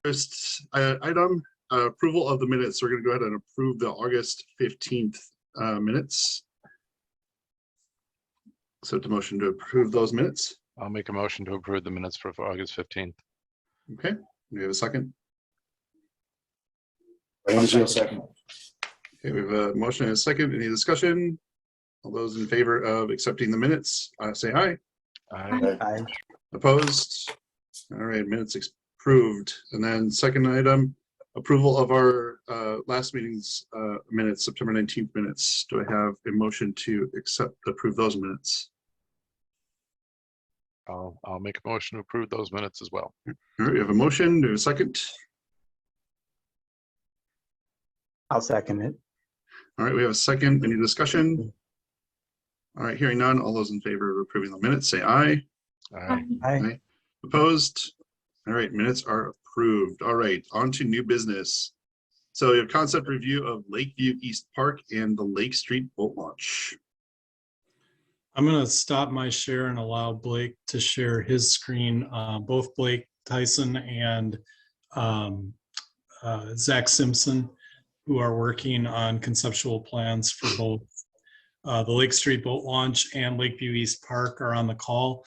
First item, approval of the minutes. We're going to go ahead and approve the August 15th minutes. So the motion to approve those minutes. I'll make a motion to approve the minutes for August 15th. Okay, we have a second. Second. Okay, we have a motion and a second. Any discussion? All those in favor of accepting the minutes, say aye. Aye. Opposed? All right, minutes approved. And then second item, approval of our last meeting's minutes, September 19th minutes. Do I have a motion to approve those minutes? I'll make a motion to approve those minutes as well. All right, we have a motion. Do a second. I'll second it. All right, we have a second. Any discussion? All right, hearing none. All those in favor of approving the minutes, say aye. Aye. Aye. Opposed? All right, minutes are approved. All right, on to new business. So we have concept review of Lakeview East Park and the Lake Street boat launch. I'm going to stop my share and allow Blake to share his screen. Both Blake Tyson and Zach Simpson, who are working on conceptual plans for both the Lake Street boat launch and Lakeview East Park, are on the call.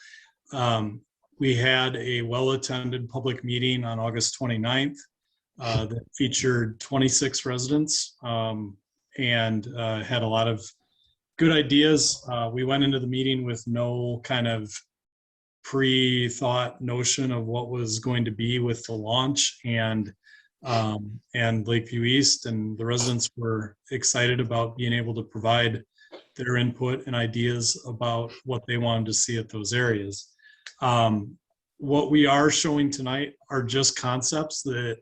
We had a well-attended public meeting on August 29th that featured 26 residents and had a lot of good ideas. We went into the meeting with no kind of pre-thought notion of what was going to be with the launch and Lakeview East, and the residents were excited about being able to provide their input and ideas about what they wanted to see at those areas. What we are showing tonight are just concepts that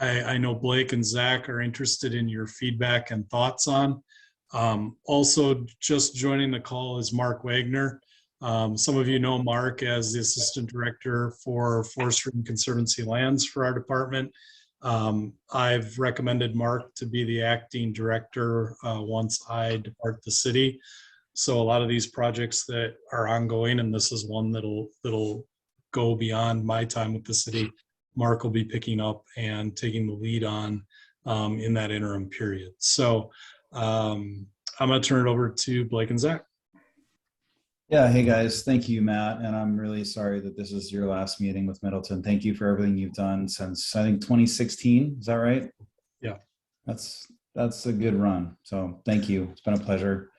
I know Blake and Zach are interested in your feedback and thoughts on. Also, just joining the call is Mark Wagner. Some of you know Mark as the Assistant Director for Forestry and Conservancy Lands for our department. I've recommended Mark to be the acting director once I depart the city. So a lot of these projects that are ongoing, and this is one that'll go beyond my time with the city, Mark will be picking up and taking the lead on in that interim period. So I'm going to turn it over to Blake and Zach. Yeah, hey guys, thank you, Matt. And I'm really sorry that this is your last meeting with Middleton. Thank you for everything you've done since, I think, 2016. Is that right? Yeah. That's a good run. So thank you. It's been a pleasure.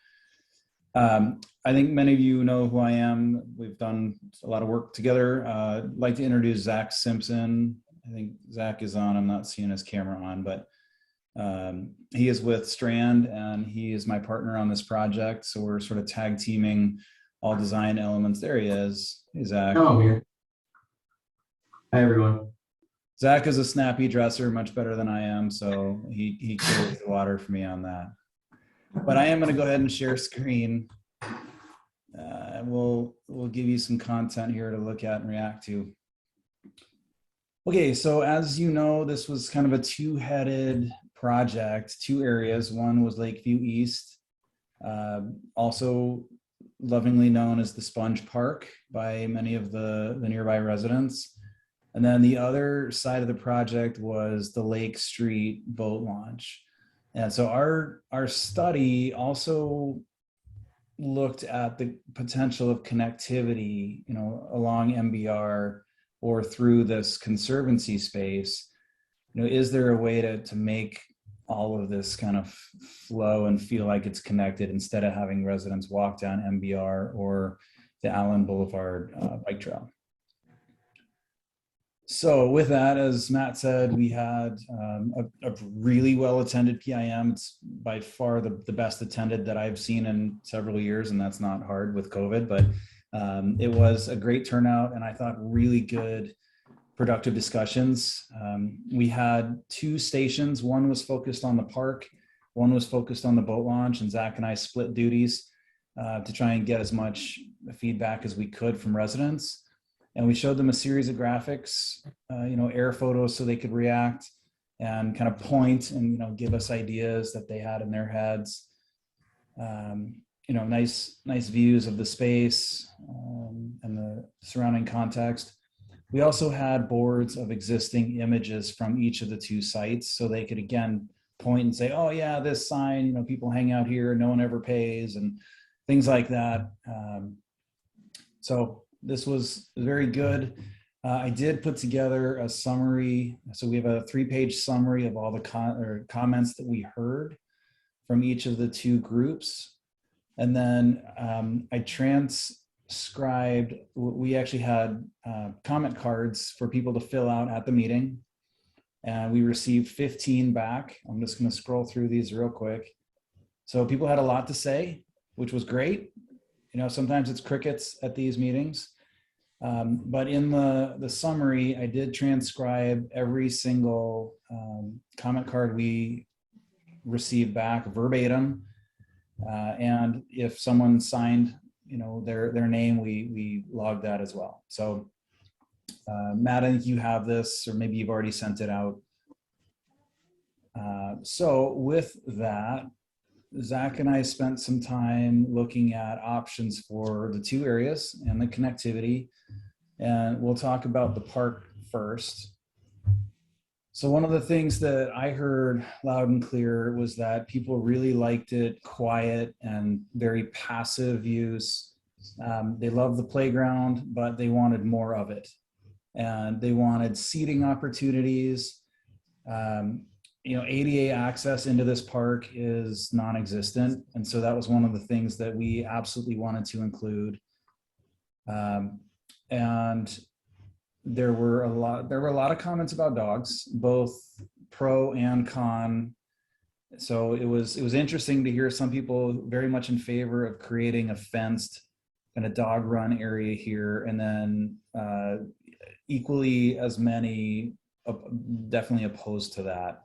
I think many of you know who I am. We've done a lot of work together. I'd like to introduce Zach Simpson. I think Zach is on. I'm not seeing his camera on, but he is with Strand and he is my partner on this project. So we're sort of tag teaming all design elements. There he is. Hey, Zach. Oh, I'm here. Hi, everyone. Zach is a snappy dresser, much better than I am. So he carries the water for me on that. But I am going to go ahead and share screen. We'll give you some content here to look at and react to. Okay, so as you know, this was kind of a two-headed project, two areas. One was Lakeview East, also lovingly known as the Sponge Park by many of the nearby residents. And then the other side of the project was the Lake Street boat launch. And so our study also looked at the potential of connectivity, along MBR or through this conservancy space. Is there a way to make all of this kind of flow and feel like it's connected instead of having residents walk down MBR or the Allen Boulevard bike trail? So with that, as Matt said, we had a really well-attended PIM. It's by far the best attended that I've seen in several years, and that's not hard with COVID, but it was a great turnout, and I thought really good, productive discussions. We had two stations. One was focused on the park, one was focused on the boat launch, and Zach and I split duties to try and get as much feedback as we could from residents. And we showed them a series of graphics, air photos so they could react and kind of point and, give us ideas that they had in their heads. Nice views of the space and the surrounding context. We also had boards of existing images from each of the two sites, so they could again point and say, oh yeah, this sign, you know, people hang out here, no one ever pays, and things like that. So this was very good. I did put together a summary. So we have a 3-page summary of all the comments that we heard from each of the two groups. And then I transcribed, we actually had comment cards for people to fill out at the meeting. And we received 15 back. I'm just going to scroll through these real quick. So people had a lot to say, which was great. You know, sometimes it's crickets at these meetings. But in the summary, I did transcribe every single comment card we received back verbatim. And if someone signed, you know, their name, we logged that as well. So Matt, I think you have this, or maybe you've already sent it out. So with that, Zach and I spent some time looking at options for the two areas and the connectivity. And we'll talk about the park first. So one of the things that I heard loud and clear was that people really liked it quiet and very passive use. They love the playground, but they wanted more of it. And they wanted seating opportunities. You know, ADA access into this park is non-existent. And so that was one of the things that we absolutely wanted to include. And there were a lot of comments about dogs, both pro and con. So it was interesting to hear some people very much in favor of creating a fenced and a dog run area here, and then equally as many definitely opposed to that.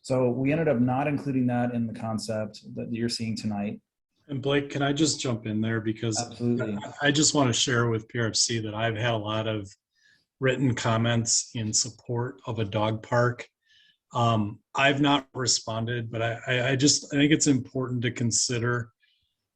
So we ended up not including that in the concept that you're seeing tonight. And Blake, can I just jump in there? Because Absolutely. I just want to share with PRFC that I've had a lot of written comments in support of a dog park. I've not responded, but I think it's important to consider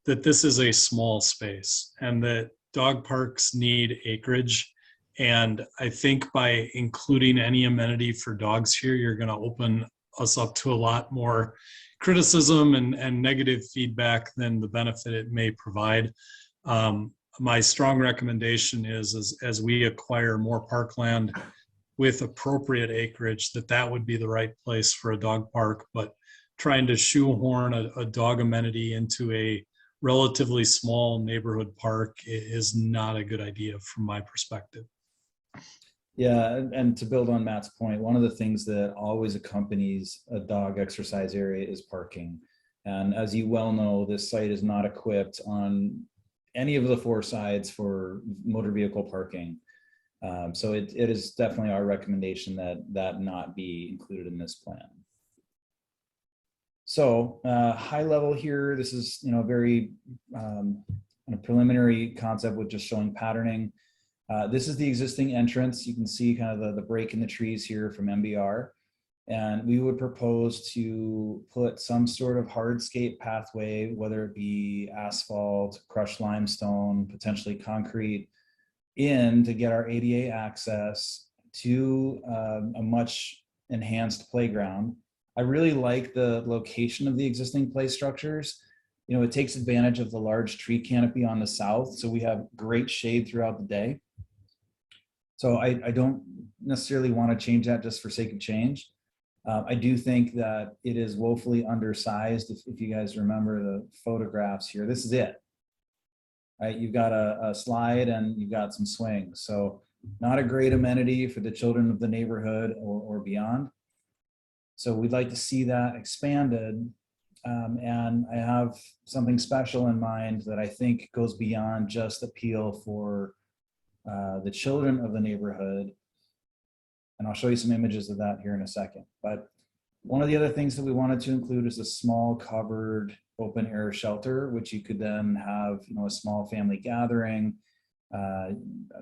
that this is a small space and that dog parks need acreage. And I think by including any amenity for dogs here, you're going to open us up to a lot more criticism and negative feedback than the benefit it may provide. My strong recommendation is as we acquire more parkland with appropriate acreage, that would be the right place for a dog park. But trying to shoehorn a dog amenity into a relatively small neighborhood park is not a good idea from my perspective. Yeah, and to build on Matt's point, one of the things that always accompanies a dog exercise area is parking. And as you well know, this site is not equipped on any of the 4 sides for motor vehicle parking. So it is definitely our recommendation that not be included in this plan. So high level here, this is, you know, very a preliminary concept with just showing patterning. This is the existing entrance. You can see kind of the break in the trees here from MBR. And we would propose to put some sort of hardscape pathway, whether it be asphalt, crushed limestone, potentially concrete, in to get our ADA access to a much enhanced playground. I really like the location of the existing play structures. You know, it takes advantage of the large tree canopy on the south, so we have great shade throughout the day. So I don't necessarily want to change that just for sake of change. I do think that it is woefully undersized. If you guys remember the photographs here, this is it. Right, you've got a slide and you've got some swings. So not a great amenity for the children of the neighborhood or beyond. So we'd like to see that expanded. And I have something special in mind that I think goes beyond just appeal for the children of the neighborhood. And I'll show you some images of that here in a second. But one of the other things that we wanted to include is a small covered open air shelter, which you could then have, you know, a small family gathering.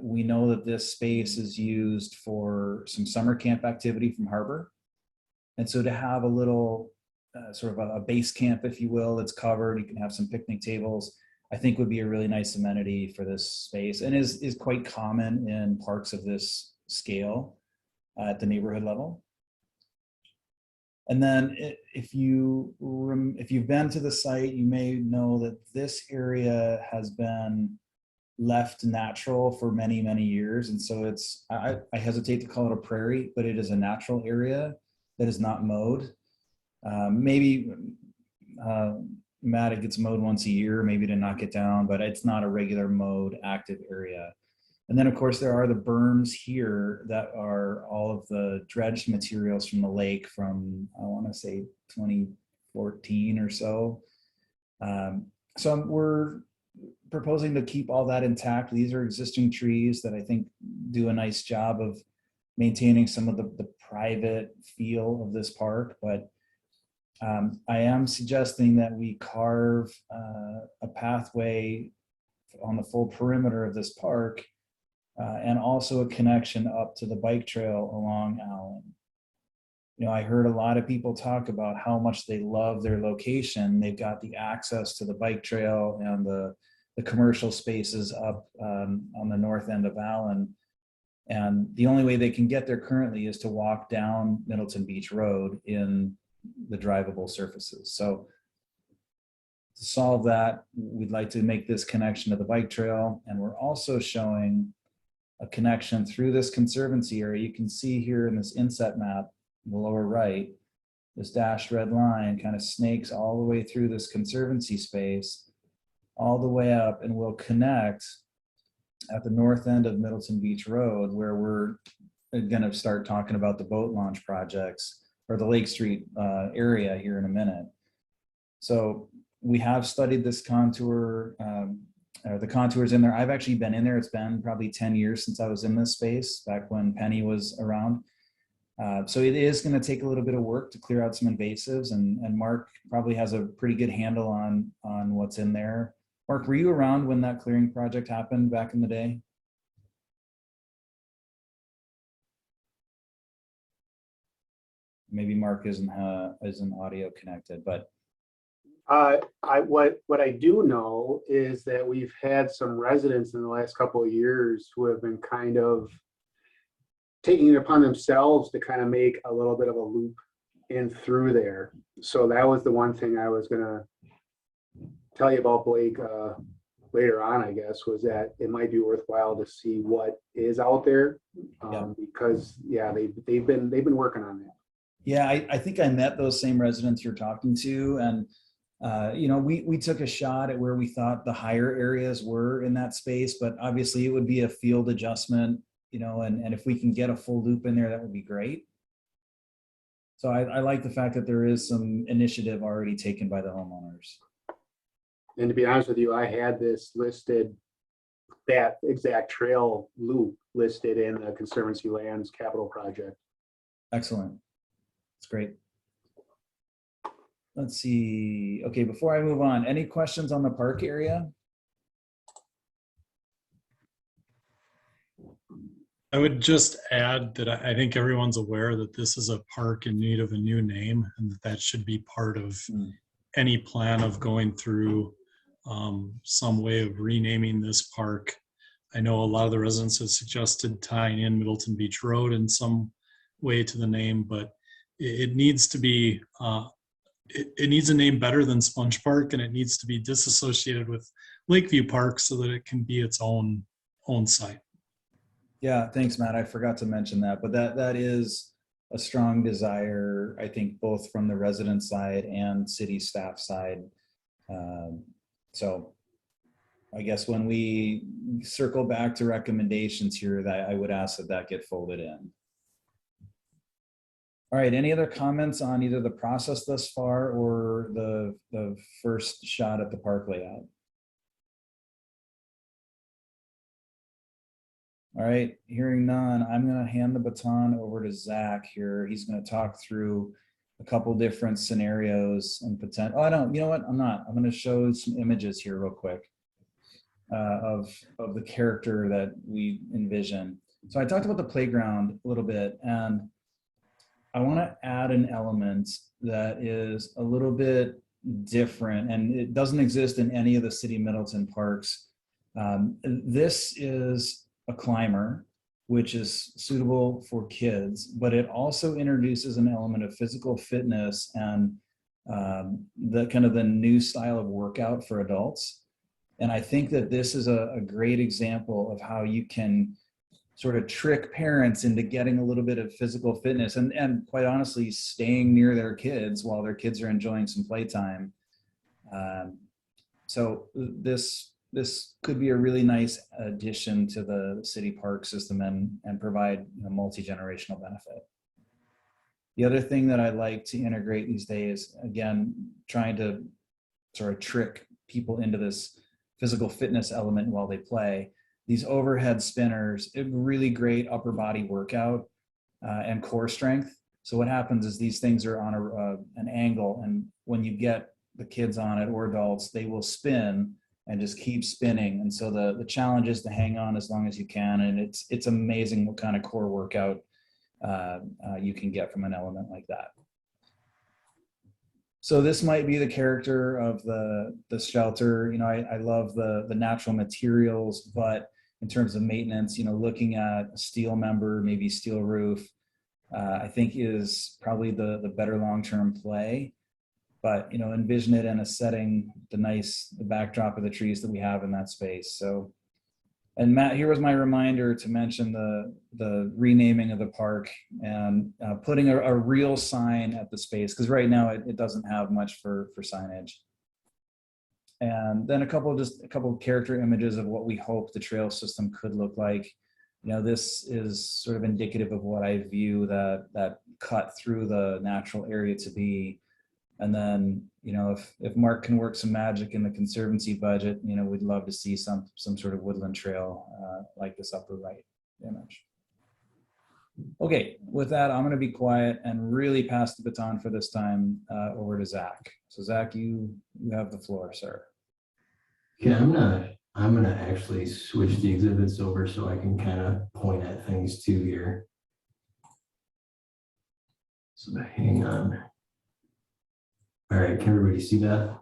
We know that this space is used for some summer camp activity from Harbor. And so to have a little sort of a base camp, if you will, that's covered, you can have some picnic tables. I think would be a really nice amenity for this space and is quite common in parks of this scale at the neighborhood level. And then if you've been to the site, you may know that this area has been left natural for many, many years. And so I hesitate to call it a prairie, but it is a natural area that is not mowed. Maybe Matt, it gets mowed once a year, maybe to knock it down, but it's not a regular mowed active area. And then of course there are the berms here that are all of the dredged materials from the lake from, I want to say 2014 or so. So we're proposing to keep all that intact. These are existing trees that I think do a nice job of maintaining some of the private feel of this park, but I am suggesting that we carve a pathway on the full perimeter of this park and also a connection up to the bike trail along Allen. You know, I heard a lot of people talk about how much they love their location. They've got the access to the bike trail and the commercial spaces up on the north end of Allen. And the only way they can get there currently is to walk down Middleton Beach Road in the drivable surfaces. So to solve that, we'd like to make this connection to the bike trail. And we're also showing a connection through this conservancy area. You can see here in this inset map, in the lower right, this dashed red line kind of snakes all the way through this conservancy space, all the way up, and will connect at the north end of Middleton Beach Road, where we're going to start talking about the boat launch projects or the Lake Street area here in a minute. So we have studied this contour, the contours in there. I've actually been in there. It's been probably 10 years since I was in this space, back when Penny was around. So it is going to take a little bit of work to clear out some invasives, and Mark probably has a pretty good handle on what's in there. Mark, were you around when that clearing project happened back in the day? Maybe Mark isn't audio connected, but what I do know is that we've had some residents in the last couple of years who have been kind of taking it upon themselves to kind of make a little bit of a loop in through there. So that was the one thing I was gonna tell you about, Blake, later on, I guess, was that it might be worthwhile to see what is out there, because they've been working on that. Yeah, I think I met those same residents you're talking to, and you know, we took a shot at where we thought the higher areas were in that space, but obviously it would be a field adjustment, you know, and if we can get a full loop in there, that would be great. So I like the fact that there is some initiative already taken by the homeowners. And to be honest with you, I had this listed, that exact trail loop listed in the Conservancy Lands capital project. Excellent. That's great. Let's see. Okay, before I move on, any questions on the park area? I would just add that I think everyone's aware that this is a park in need of a new name, and that should be part of any plan of going through some way of renaming this park. I know a lot of the residents have suggested tying in Middleton Beach Road in some way to the name, but it needs to be, it needs a name better than Sponge Park, and it needs to be disassociated with Lakeview Park so that it can be its own site. Yeah, thanks, Matt. I forgot to mention that, but that is a strong desire, I think, both from the resident side and city staff side. So I guess when we circle back to recommendations here, that I would ask that get folded in. All right, any other comments on either the process thus far or the first shot at the park layout? All right, hearing none, I'm going to hand the baton over to Zach here. He's going to talk through a couple different scenarios and potential. Oh, I don't, you know what? I'm not. I'm going to show some images here real quick of the character that we envision. So I talked about the playground a little bit, and I want to add an element that is a little bit different, and it doesn't exist in any of the city Middleton parks. This is a climber, which is suitable for kids, but it also introduces an element of physical fitness and the kind of the new style of workout for adults. And I think that this is a great example of how you can sort of trick parents into getting a little bit of physical fitness and quite honestly, staying near their kids while their kids are enjoying some playtime. So this could be a really nice addition to the city park system and provide a multi-generational benefit. The other thing that I like to integrate these days, again, trying to sort of trick people into this physical fitness element while they play, these overhead spinners, a really great upper body workout and core strength. So what happens is these things are on an angle, and when you get the kids on it or adults, they will spin and just keep spinning. And so the challenge is to hang on as long as you can. And it's amazing what kind of core workout you can get from an element like that. So this might be the character of the shelter. You know, I love the natural materials, but in terms of maintenance, you know, looking at a steel member, maybe steel roof, I think is probably the better long-term play. But, you know, envision it in a setting, the backdrop of the trees that we have in that space. So, and Matt, here was my reminder to mention the renaming of the park and putting a real sign at the space, because right now it doesn't have much for signage. And then a couple of character images of what we hope the trail system could look like. You know, this is sort of indicative of what I view that cut through the natural area to be. And then, you know, if Mark can work some magic in the conservancy budget, you know, we'd love to see some sort of woodland trail like this upper right image. Okay, with that, I'm going to be quiet and really pass the baton for this time over to Zach. So Zach, you have the floor, sir. Yeah, I'm gonna actually switch the exhibits over so I can kind of point at things too here. So hang on. All right, can everybody see that?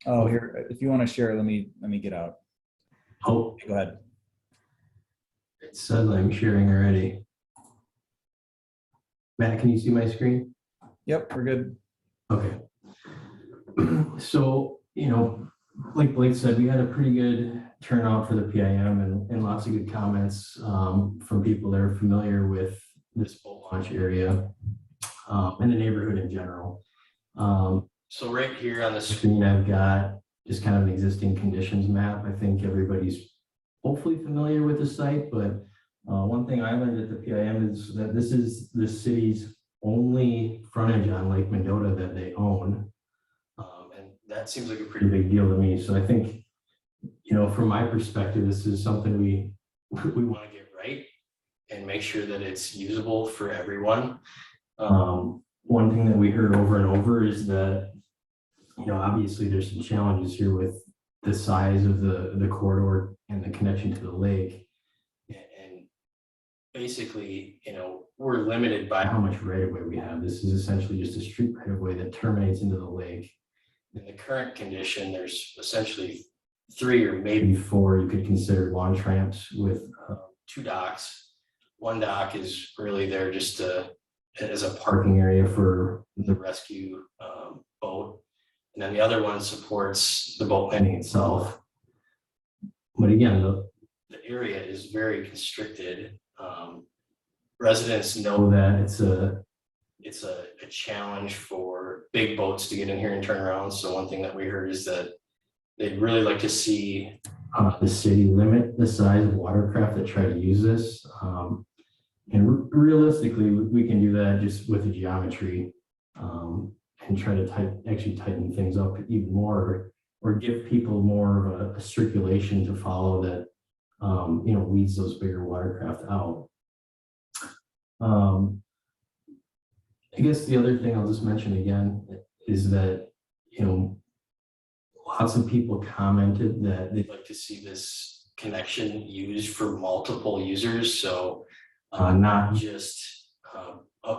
Oh, here, if you want to share, let me get out. Oh, Go ahead. it says I'm sharing already. Matt, can you see my screen? Yep, we're good. Okay. So, you know, like Blake said, we had a pretty good turnout for the PIM and lots of good comments from people that are familiar with this boat launch area and the neighborhood in general. So right here on the screen, I've got just kind of an existing conditions map. I think everybody's hopefully familiar with the site, but one thing I learned at the PIM is that this is the city's only frontage on Lake Mendota that they own. And that seems like a pretty big deal to me. So I think, you know, from my perspective, this is something we want to get right and make sure that it's usable for everyone. One thing that we heard over and over is that, you know, obviously there's some challenges here with the size of the corridor and the connection to the lake. And basically, you know, we're limited by how much right of way we have. This is essentially just a street right of way that terminates into the lake. In the current condition, there's essentially 3 or maybe 4 you could consider launch ramps with 2 docks. One dock is really there just as a parking area for the rescue boat. And then the other one supports the boat landing itself. But again, the area is very constricted. Residents know that it's a challenge for big boats to get in here and turn around. So one thing that we heard is that they'd really like to see the city limit the size of watercraft that try to use this. And realistically, we can do that just with the geometry and try to tighten things up even more, or give people more of a circulation to follow that, you know, weeds those bigger watercraft out. I guess the other thing I'll just mention again is that, you know, lots of people commented that they'd like to see this connection used for multiple users. So not just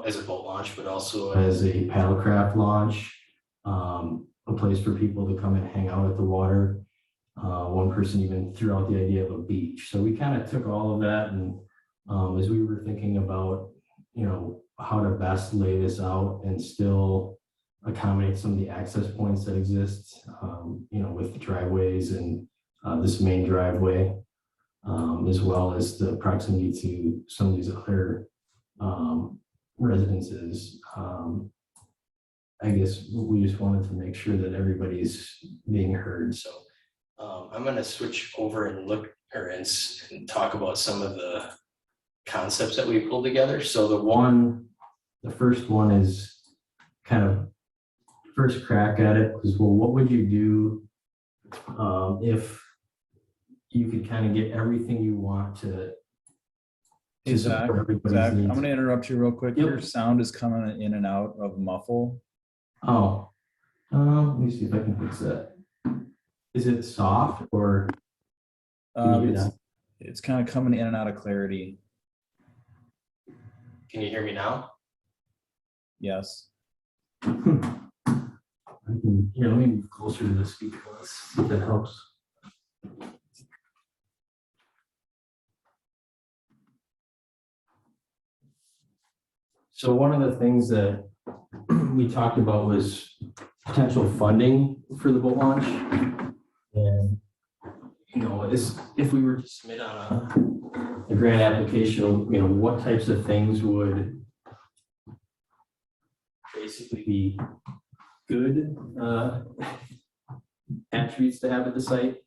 as a boat launch, but also as a paddlecraft launch, a place for people to come and hang out at the water. One person even threw out the idea of a beach. So we kind of took all of that, and as we were thinking about, how to best lay this out and still accommodate some of the access points that exist, with the driveways and this main driveway, as well as the proximity to some of these other residences. I guess we just wanted to make sure that everybody's being heard. So I'm going to switch over and and talk about some of the concepts that we pulled together. So the first one is kind of first crack at it was, well, what would you do if you could kind of get everything you want to Zach, support everybody's Zach, I'm needs? going to interrupt you real quick. Yep. Your sound is coming in and out of muffle. Oh, let me see if I can fix that. Is it soft or? Can you hear that? It's kind of coming in and out of clarity. Can you hear me now? Yes. Here, let me move closer to the speaker. Let's see if that helps. So one of the things that we talked about was potential funding for the boat launch. And, if we were to submit on a grant application, what types of things would basically be good attributes to have at the site,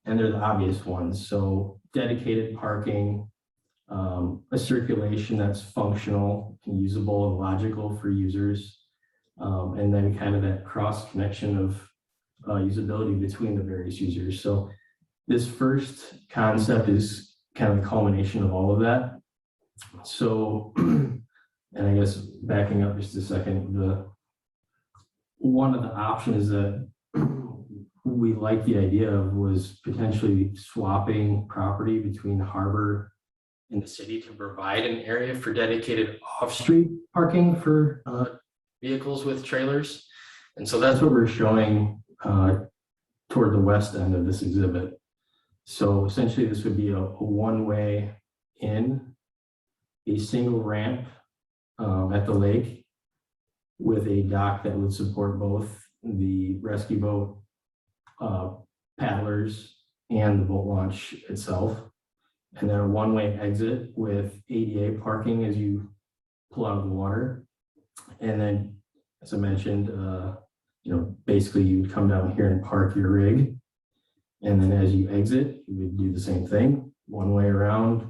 and they're the obvious ones. So dedicated parking, a circulation that's functional and usable and logical for users, and then kind of that cross connection of usability between the various users. So this first concept is kind of the culmination of all of that. So, and I guess backing up just a second, one of the options that we like the idea of was potentially swapping property between the harbor and the city to provide an area for dedicated off-street parking for vehicles with trailers. And so that's what we're showing toward the west end of this exhibit. So essentially this would be a one-way in, a single ramp at the lake with a dock that would support both the rescue boat, paddlers, and the boat launch itself. And then a one-way exit with ADA parking as you pull out of the water. And then, as I mentioned, basically you would come down here and park your rig. And then as you exit, you would do the same thing, one way around,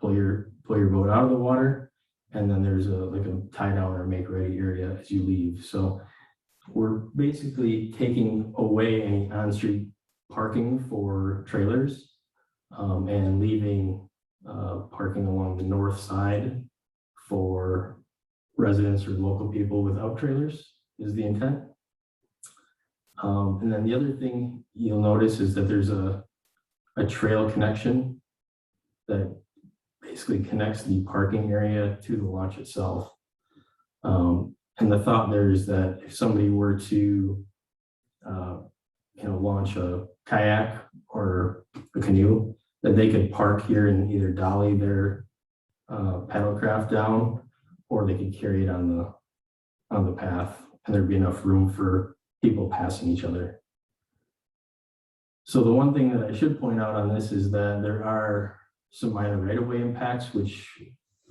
pull your boat out of the water. And then there's a tie down or make ready area as you leave. So we're basically taking away any on-street parking for trailers and leaving parking along the north side for residents or local people without trailers is the intent. And then the other thing you'll notice is that there's a trail connection that basically connects the parking area to the launch itself. And the thought there is that if somebody were to, launch a kayak or a canoe, that they could park here and either dolly their paddlecraft down, or they could carry it on the path, and there'd be enough room for people passing each other. So the one thing that I should point out on this is that there are some minor right-of-way impacts, which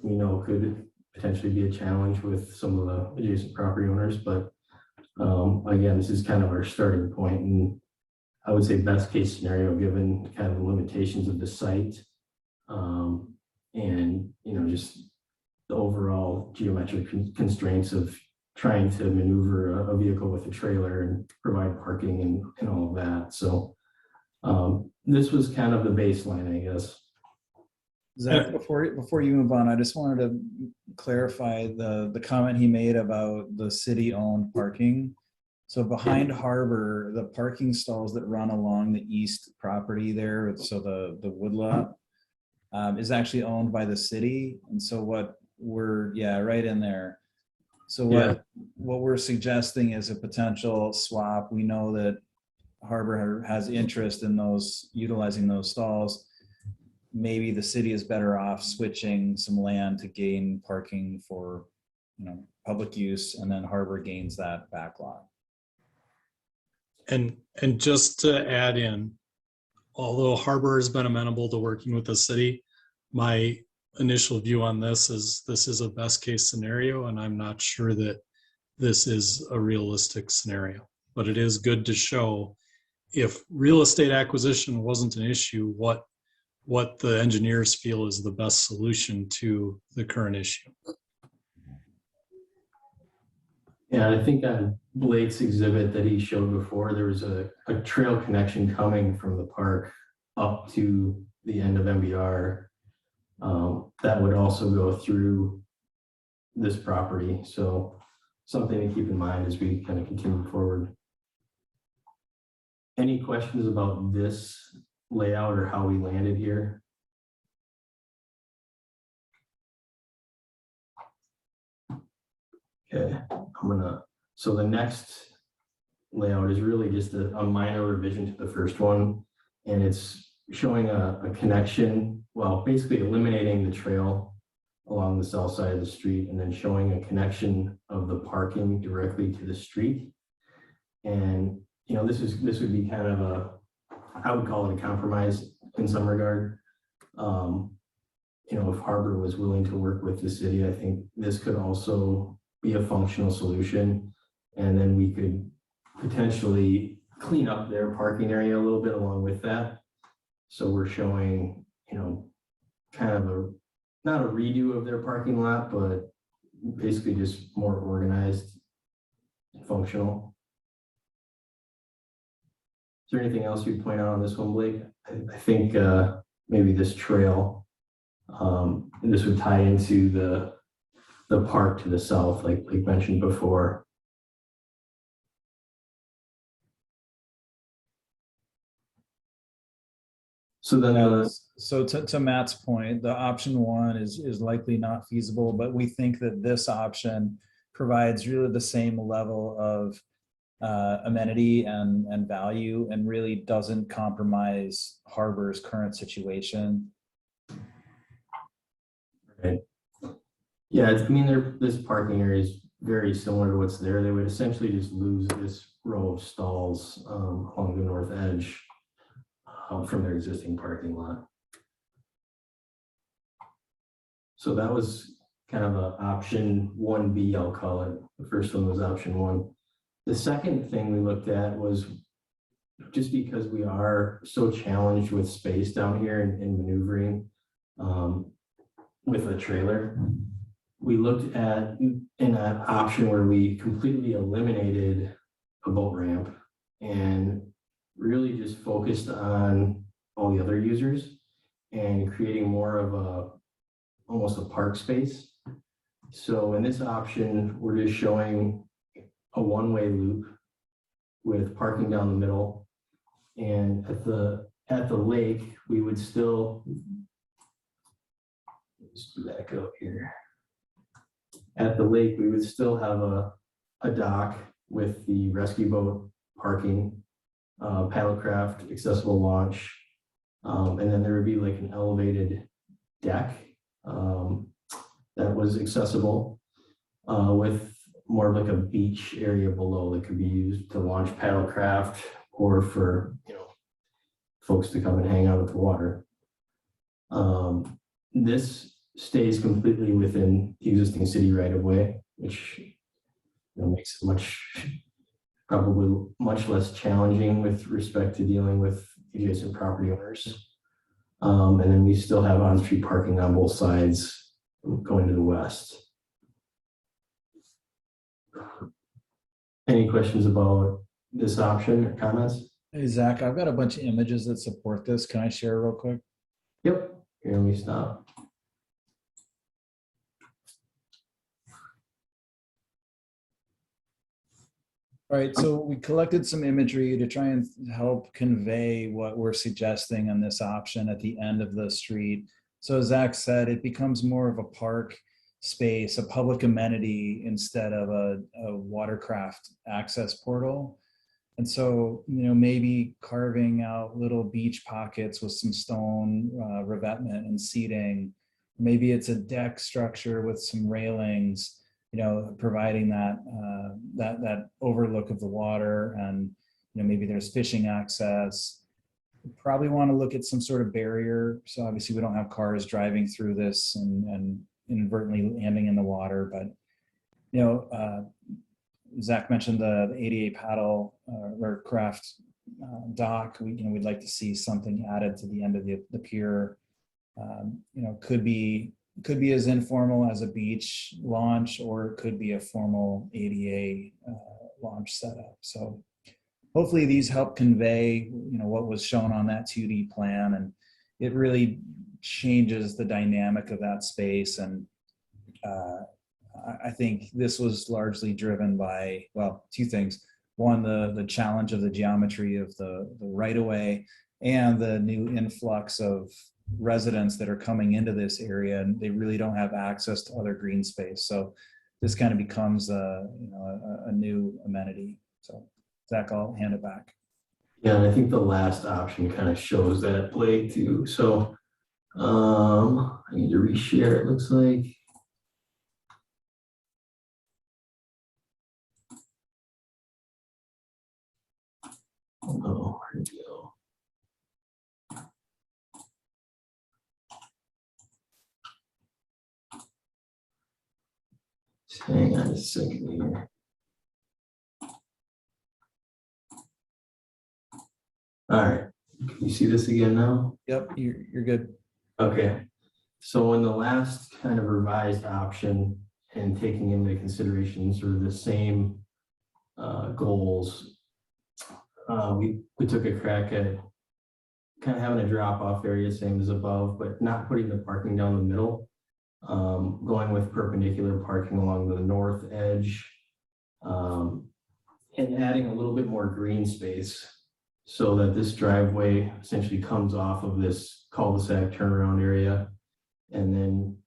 we know could potentially be a challenge with some of the adjacent property owners. But again, this is kind of our starting point, and I would say best case scenario, given kind of the limitations of the site and just the overall geometric constraints of trying to maneuver a vehicle with a trailer and provide parking and all of that. So this was kind of the baseline, I guess. Zach, before you move on, I just wanted to clarify the comment he made about the city-owned parking. So behind Harbor, the parking stalls that run along the east property there, so the woodlot, is actually owned by the city. And so right in there. So what we're suggesting is a potential swap. We know that Harbor has interest in those, utilizing those stalls. Maybe the city is better off switching some land to gain parking for, public use, and then Harbor gains that back lot. And just to add in, although Harbor has been amenable to working with the city, my initial view on this is a best case scenario, and I'm not sure that this is a realistic scenario. But it is good to show, if real estate acquisition wasn't an issue, what the engineers feel is the best solution to the current issue. Yeah, I think on Blake's exhibit that he showed before, there was a trail connection coming from the park up to the end of MBR. That would also go through this property. So something to keep in mind as we kind of continue forward. Any questions about this layout or how we landed here? Okay, so the next layout is really just a minor revision to the first one, and it's showing a connection, well, basically eliminating the trail along the south side of the street, and then showing a connection of the parking directly to the street. And this would be kind of I would call it a compromise in some regard. If Harbor was willing to work with the city, I think this could also be a functional solution, and then we could potentially clean up their parking area a little bit along with that. So we're showing, kind of not a redo of their parking lot, but basically just more organized and functional. Is there anything else you'd point out on this one, Blake? I think maybe this trail, and this would tie into the park to the south, like mentioned before. So then, so to Matt's point, the option one is likely not feasible, but we think that this option provides really the same level of amenity and value, and really doesn't compromise Harbor's current situation. right. Yeah, this parking area is very similar to what's there. They would essentially just lose this row of stalls along the north edge from their existing parking lot. So that was kind of a option 1B, I'll call it. The first one was option 1. The second thing we looked at was, just because we are so challenged with space down here and maneuvering with a trailer, we looked at an option where we completely eliminated a boat ramp and really just focused on all the other users and creating more of almost a park space. So in this option, we're just showing a one-way loop with parking down the middle, and at the lake we would still, let's do that go here. At the lake we would still have a dock with the rescue boat parking, paddlecraft accessible launch, and then there would be like an elevated deck that was accessible with more of like a beach area below that could be used to launch paddlecraft or for folks to come and hang out at the water. This stays completely within the existing city right of way, which makes it probably much less challenging with respect to dealing with adjacent property owners. And then we still have on-street parking on both sides going to the west. Any questions about this option or comments? Hey, Zach, I've got a bunch of images that support this. Can I share real quick? Yep. Here, let me stop. All right, so we collected some imagery to try and help convey what we're suggesting on this option at the end of the street. So as Zach said, it becomes more of a park space, a public amenity instead of a watercraft access portal. And so, maybe carving out little beach pockets with some stone revetment and seating. Maybe it's a deck structure with some railings, providing that overlook of the water, and maybe there's fishing access. Probably want to look at some sort of barrier. So obviously we don't have cars driving through this and inadvertently landing in the water, but Zach mentioned the ADA paddle or craft dock. We'd like to see something added to the end of the pier. Could be as informal as a beach launch, or it could be a formal ADA launch setup. So hopefully these help convey, what was shown on that 2D plan, and it really changes the dynamic of that space. And I think this was largely driven by, well, two things. One, the challenge of the geometry of the right-of-way, and the new influx of residents that are coming into this area, and they really don't have access to other green space. So this kind of becomes a new amenity. So Zach, I'll hand it back. Yeah, and I think the last option kind of shows that at play too. So I need to reshare, it looks like. Oh, here we go. Just hang on a second here. All right, can you see this again now? Yep, you're good. Okay, so in the last kind of revised option, and taking into consideration sort of the same goals, we took a crack at kind of having a drop off area, same as above, but not putting the parking down the middle, going with perpendicular parking along the north edge, and adding a little bit more green space, so that this driveway essentially comes off of this cul-de-sac turnaround area. And then,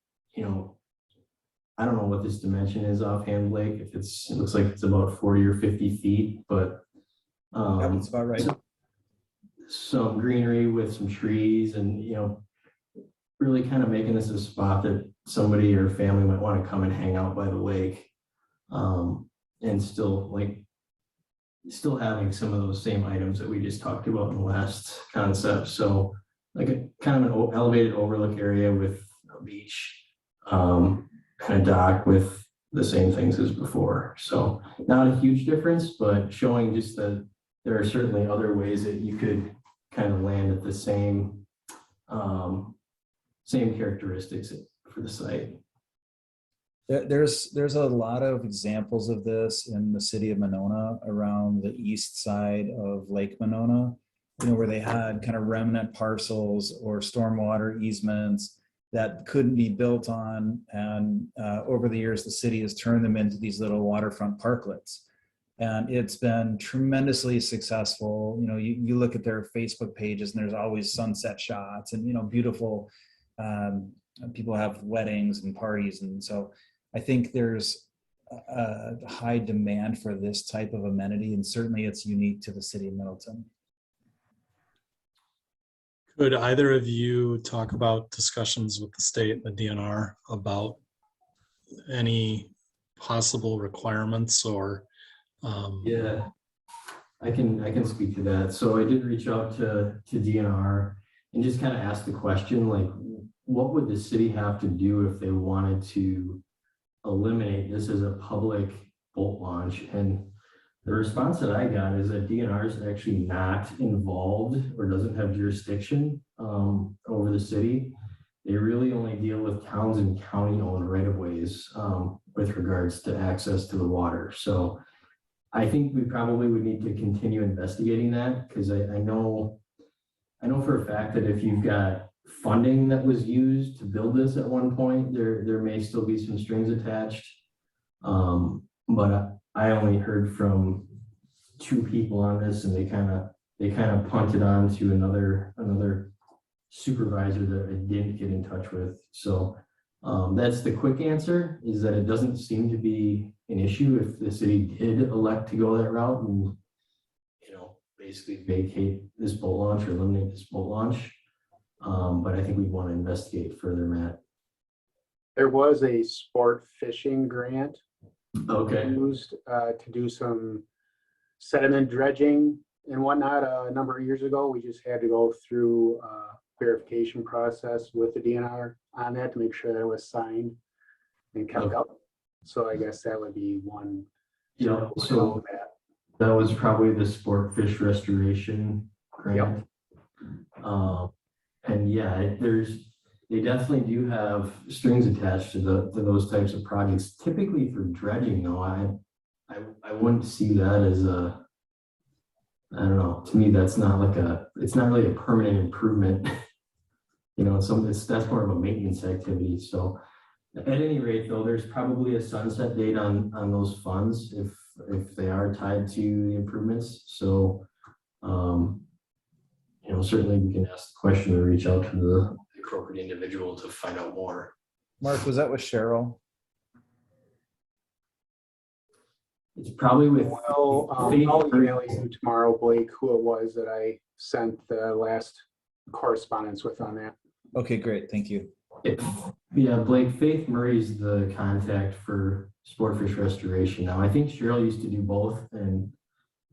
I don't know what this dimension is offhand, Blake, if it looks like it's about 40 or 50 feet, but That's about right. some greenery with some trees, and, really kind of making this a spot that somebody or family might want to come and hang out by the lake, and still having some of those same items that we just talked about in the last concept. So like a kind of an elevated overlook area with a beach, and a dock with the same things as before. So not a huge difference, but showing just that there are certainly other ways that you could kind of land at the same characteristics for the site. There's a lot of examples of this in the city of Monona, around the east side of Lake Monona, where they had kind of remnant parcels or stormwater easements that couldn't be built on. And over the years, the city has turned them into these little waterfront parklets. And it's been tremendously successful. You look at their Facebook pages, and there's always sunset shots and, beautiful, people have weddings and parties. And so I think there's a high demand for this type of amenity, and certainly it's unique to the city of Middleton. Could either of you talk about discussions with the state and the DNR about any possible requirements or Yeah, I can speak to that. So I did reach out to DNR and just kind of ask the question, like, what would the city have to do if they wanted to eliminate this as a public boat launch? And the response that I got is that DNR is actually not involved or doesn't have jurisdiction over the city. They really only deal with towns and county-owned right-of-ways with regards to access to the water. So I think we probably would need to continue investigating that, because I know for a fact that if you've got funding that was used to build this at one point, there may still be some strings attached. But I only heard from 2 people on this, and they kind of punted on to another supervisor that I didn't get in touch with. So That's the quick answer, is that it doesn't seem to be an issue if the city did elect to go that route and, basically vacate this boat launch or eliminate this boat launch. But I think we want to investigate further, Matt. There was a sport fishing grant Okay. used to do some sediment dredging and whatnot a number of years ago. We just had to go through a verification process with the DNR on that to make sure that it was signed and kept up. So I guess that would be one. Yeah, so that was probably the sport fish restoration grant. And yeah, they definitely do have strings attached to those types of projects. Typically for dredging though, I wouldn't see that as I don't know, to me, that's not it's not really a permanent improvement. That's more of a maintenance activity. So at any rate though, there's probably a sunset date on those funds if they are tied to the improvements. So, certainly we can ask the question or reach out to the appropriate individual to find out more. Mark, was that with Cheryl? It's probably with I'll email you tomorrow, Blake, who it was that I sent the last correspondence with on that. Okay, great. Thank you. Yeah, Blake, Faith Murray's the contact for Sportfish Restoration. Now, I think Cheryl used to do both, and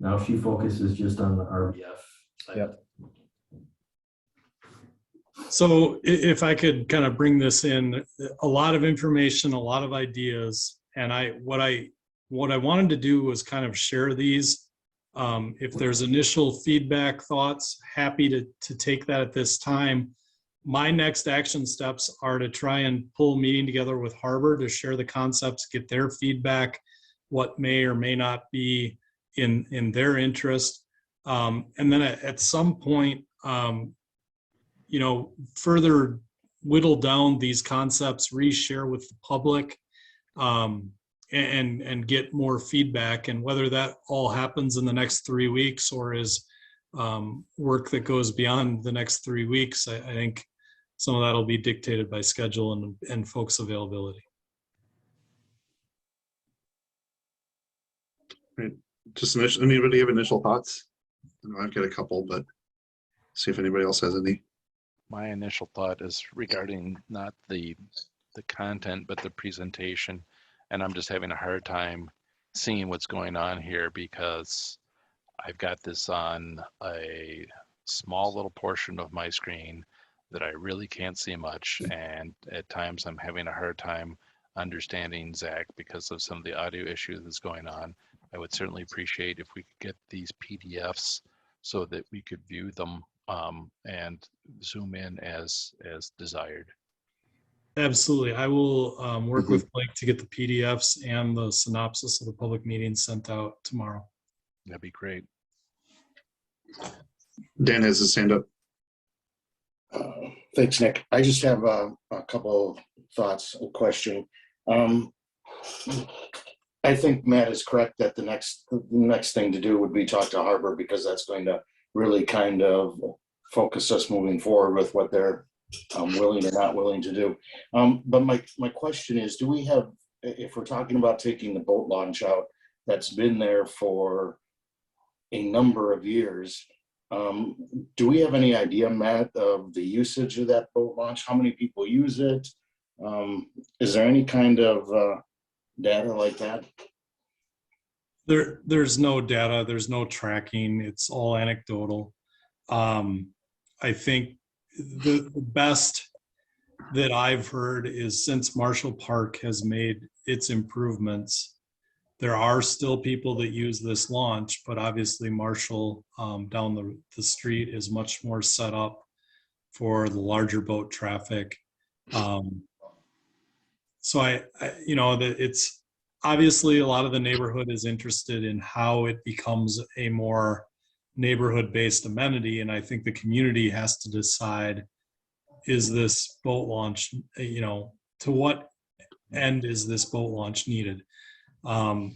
now she focuses just on the RBF. Yep. So if I could kind of bring this in, a lot of information, a lot of ideas, and what I wanted to do was kind of share these. If there's initial feedback, thoughts, happy to take that at this time. My next action steps are to try and pull a meeting together with Harbor to share the concepts, get their feedback, what may or may not be in their interest. And then at some point, further whittle down these concepts, reshare with the public, and get more feedback. And whether that all happens in the next 3 weeks or is work that goes beyond the next 3 weeks, I think some of that will be dictated by schedule and folks' availability. Right. Just anybody have initial thoughts? I know I've got a couple, but see if anybody else has any. My initial thought is regarding not the content, but the presentation. And I'm just having a hard time seeing what's going on here because I've got this on a small little portion of my screen that I really can't see much. And at times I'm having a hard time understanding Zach because of some of the audio issues that's going on. I would certainly appreciate if we could get these PDFs so that we could view them and zoom in as desired. Absolutely. I will work with Blake to get the PDFs and the synopsis of the public meeting sent out tomorrow. That'd be great. Dan has his hand up. Thanks, Nick. I just have a couple of thoughts, a question. I think Matt is correct that the next thing to do would be talk to Harbor because that's going to really kind of focus us moving forward with what they're willing or not willing to do. But my question is, do we have, if we're talking about taking the boat launch out, that's been there for a number of years, do we have any idea, Matt, of the usage of that boat launch? How many people use it? Is there any kind of data like that? There's no data, there's no tracking, it's all anecdotal. I think the best that I've heard is since Marshall Park has made its improvements, there are still people that use this launch, but obviously Marshall down the street is much more set up for the larger boat traffic. So it's obviously a lot of the neighborhood is interested in how it becomes a more neighborhood-based amenity, and I think the community has to decide, is this boat launch, to what end is this boat launch needed? I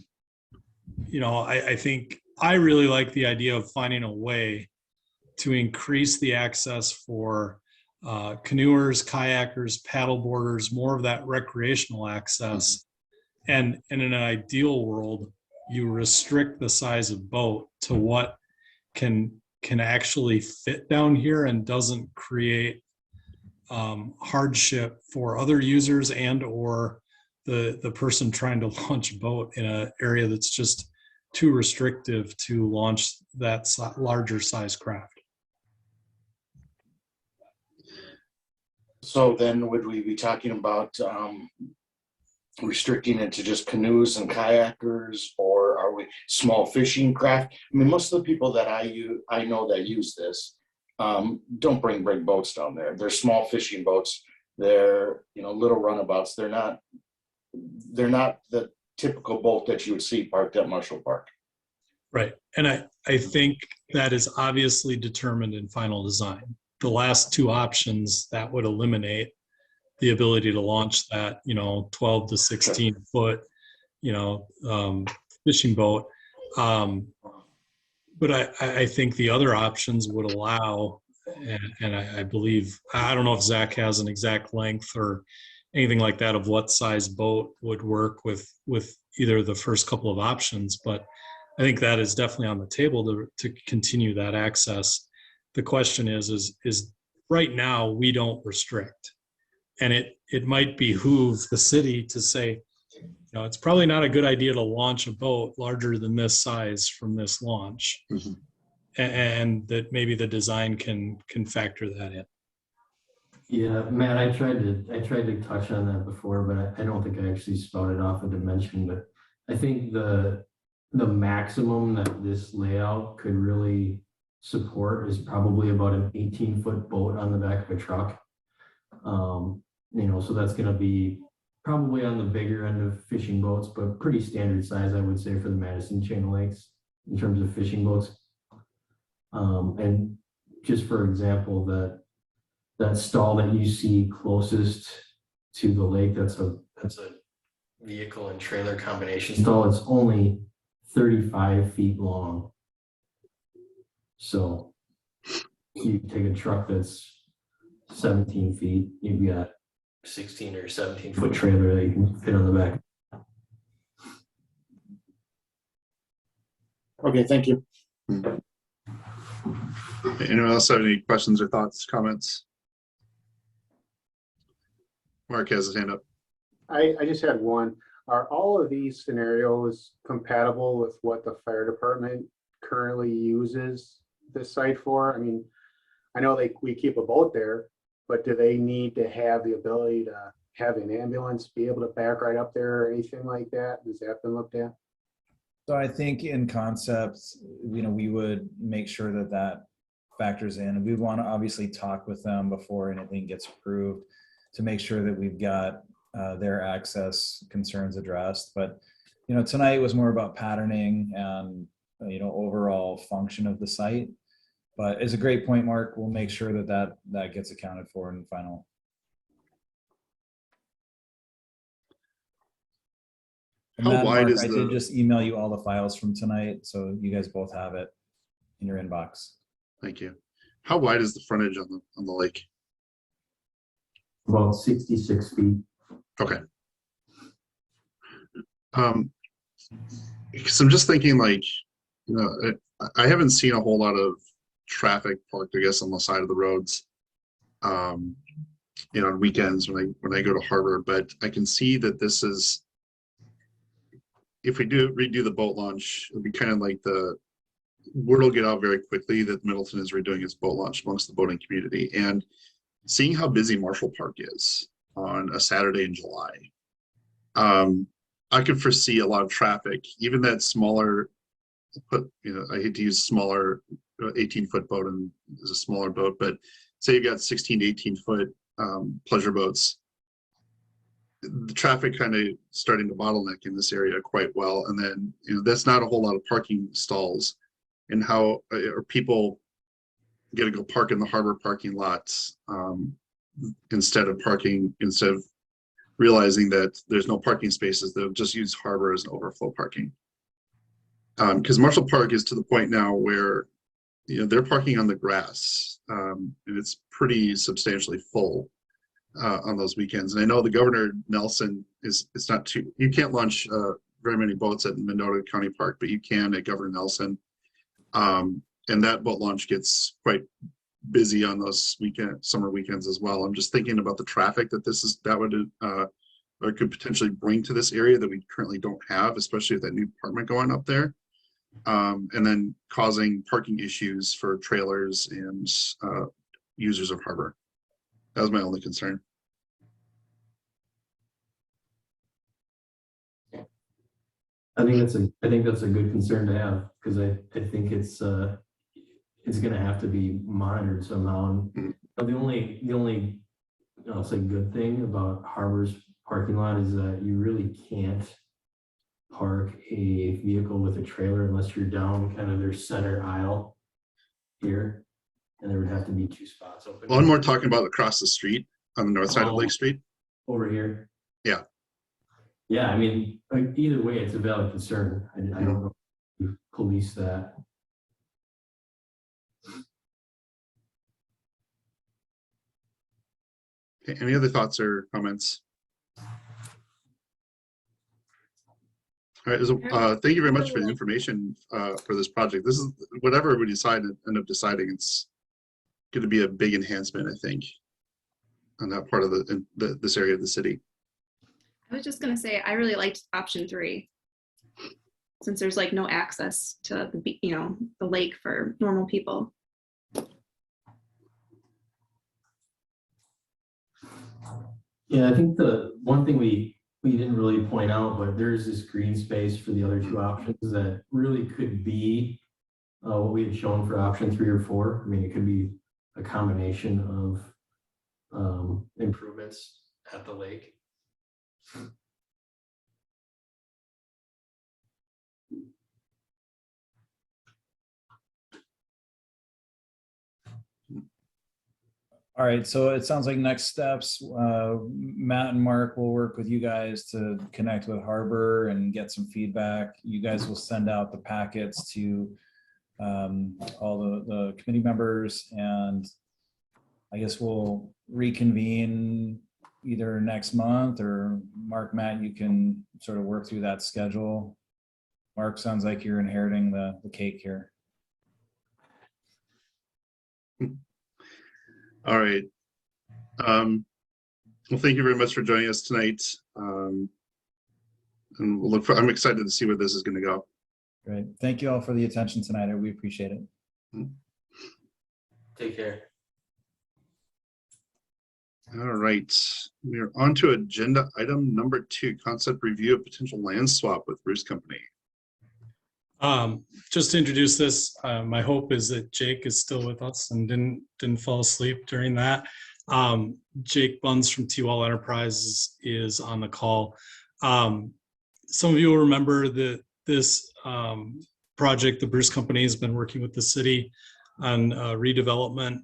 think I really like the idea of finding a way to increase the access for canoers, kayakers, paddleboarders, more of that recreational access. And in an ideal world, you restrict the size of boat to what can actually fit down here and doesn't create hardship for other users and or the person trying to launch a boat in an area that's just too restrictive to launch that larger size craft. So then would we be talking about restricting it to just canoes and kayakers, or are we small fishing craft? I mean, most of the people that I know that use this don't bring big boats down there. They're small fishing boats. They're, you know, little runabouts. They're not the typical boat that you would see parked at Marshall Park. Right. And I think that is obviously determined in final design. The last two options that would eliminate the ability to launch that, 12 to 16 foot, fishing boat. But I think the other options would allow, and I believe, I don't know if Zach has an exact length or anything like that of what size boat would work with either the first couple of options, but I think that is definitely on the table to continue that access. The question is right now we don't restrict, and it might behoove the city to say, it's probably not a good idea to launch a boat larger than this size from this launch, Mm-hmm. and that maybe the design can factor that in. Yeah, Matt, I tried to touch on that before, but I don't think I actually spouted off a dimension. But I think the maximum that this layout could really support is probably about an 18-foot boat on the back of a truck. So that's going to be probably on the bigger end of fishing boats, but pretty standard size, I would say, for the Madison Chain Lakes in terms of fishing boats. And just for example, that stall that you see closest to the lake, that's a vehicle and trailer combination stall. It's only 35 feet long. So you take a truck that's 17 feet, you've got 16 or 17 foot trailer that you can fit on the back. Okay, thank you. Anyone else have any questions or thoughts, comments? Mark has his hand up. I just had one. Are all of these scenarios compatible with what the fire department currently uses this site for? I mean, I know we keep a boat there, but do they need to have the ability to have an ambulance be able to back right up there or anything like that? Has that been looked at? So I think in concept, we would make sure that factors in, and we want to obviously talk with them before anything gets approved to make sure that we've got their access concerns addressed. But tonight was more about patterning and overall function of the site. But it's a great point, Mark. We'll make sure that gets accounted for in the final. And How then, wide Mark, is I the? did just email you all the files from tonight, so you guys both have it in your inbox. Thank you. How wide is the frontage on the lake? About 66 feet. Okay. Because I'm just thinking, I haven't seen a whole lot of traffic parked, I guess, on the side of the roads, on weekends when I go to Harbor. But I can see that this is, if we redo the boat launch, it'll be kind of like word will get out very quickly that Middleton is redoing its boat launch amongst the boating community. And seeing how busy Marshall Park is on a Saturday in July, I could foresee a lot of traffic, even that smaller, I hate to use smaller 18-foot boat and is a smaller boat, but say you've got 16 to 18-foot pleasure boats, the traffic kind of starting to bottleneck in this area quite well. And then, that's not a whole lot of parking stalls, and how are people got to go park in the Harbor parking lots instead of realizing that there's no parking spaces. They'll just use Harbor as an overflow parking. Because Marshall Park is to the point now where they're parking on the grass, and it's pretty substantially full on those weekends. And I know the Governor Nelson it's not too, you can't launch very many boats at Mendota County Park, but you can at Governor Nelson. And that boat launch gets quite busy on those summer weekends as well. I'm just thinking about the traffic that would or could potentially bring to this area that we currently don't have, especially with that new apartment going up there. And then causing parking issues for trailers and users of harbor. That was my only concern. I think that's a good concern to have, because I think it's going to have to be monitored somehow. And the only I'll say good thing about Harbor's parking lot is that you really can't park a vehicle with a trailer unless you're down kind of their center aisle here, and there would have to be 2 spots open. One more talking about across the street on the north side of Lake Street. Over here. Yeah. Yeah, I mean, like, either way, it's a valid concern. I don't know if you police that. Okay, any other thoughts or comments? All right, thank you very much for the information for this project. This is whatever we end up deciding, it's going to be a big enhancement, I think, on that part of this area of the city. I was just going to say, I really liked option 3, since there's like no access to the lake for normal people. Yeah, I think the one thing we didn't really point out, but there's this green space for the other 2 options that really could be what we had shown for option 3 or 4. I mean, it could be a combination of improvements at the lake. All right, so it sounds like next steps, Matt and Mark will work with you guys to connect with Harbor and get some feedback. You guys will send out the packets to all the committee members, and I guess we'll reconvene either next month, or Mark, Matt, you can sort of work through that schedule. Mark, sounds like you're inheriting the cake here. All right. Well, thank you very much for joining us tonight. And I'm excited to see where this is going to go. Great. Thank you all for the attention tonight. We appreciate it. Take care. All right. We are on to agenda item number 2, concept review of potential land swap with Bruce Company. Just to introduce this, my hope is that Jake is still with us and didn't fall asleep during that. Jake Bunz from T-Wall Enterprises is on the call. Some of you will remember that this project, the Bruce Company has been working with the city on redevelopment.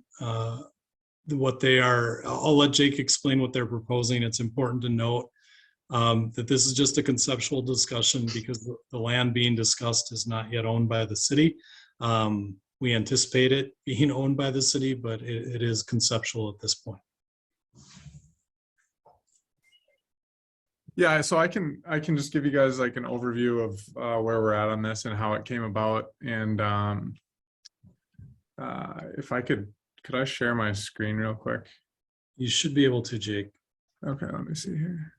What they are, I'll let Jake explain what they're proposing. It's important to note that this is just a conceptual discussion, because the land being discussed is not yet owned by the city. We anticipate it being owned by the city, but it is conceptual at this point. Yeah, so I can just give you guys like an overview of where we're at on this and how it came about. And if I could I share my screen real quick? You should be able to, Jake. Okay, let me see here.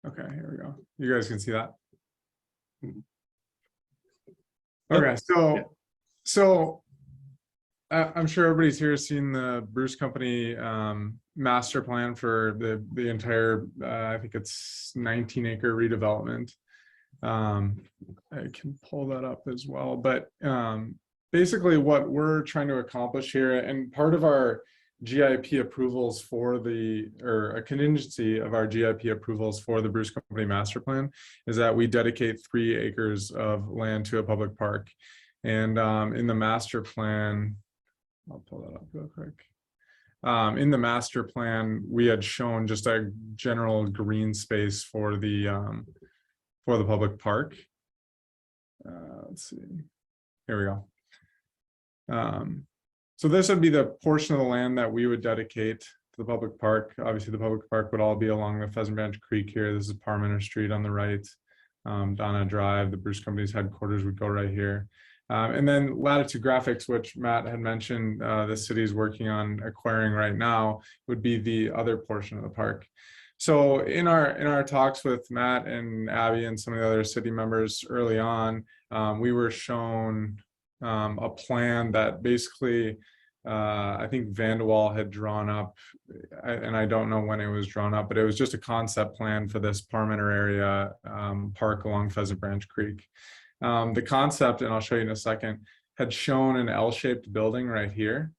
Okay, here we go. You guys can see that. Okay, so I'm sure everybody's here has seen the Bruce Company master plan for the entire, I think it's 19-acre redevelopment. I can pull that up as well, but basically what we're trying to accomplish here, and part of our GIP approvals or a contingency of our GIP approvals for the Bruce Company master plan, is that we dedicate 3 acres of land to a public park. And in the master plan, I'll pull that up real quick. In the master plan, we had shown just a general green space for the public park. let's see, here we go. So this would be the portion of the land that we would dedicate to the public park. Obviously, the public park would all be along the Pheasant Branch Creek here. This is Parmenter Street on the right. Donna Drive, the Bruce Company's headquarters would go right here. And then Latitude Graphics, which Matt had mentioned, the city is working on acquiring right now, would be the other portion of the park. So in our talks with Matt and Abby and some of the other city members early on, we were shown a plan that basically I think Vanderwall had drawn up, and I don't know when it was drawn up, but it was just a concept plan for this Parmenter area park along Pheasant Branch Creek. The concept, and I'll show you in a second, had shown an L-shaped building right here.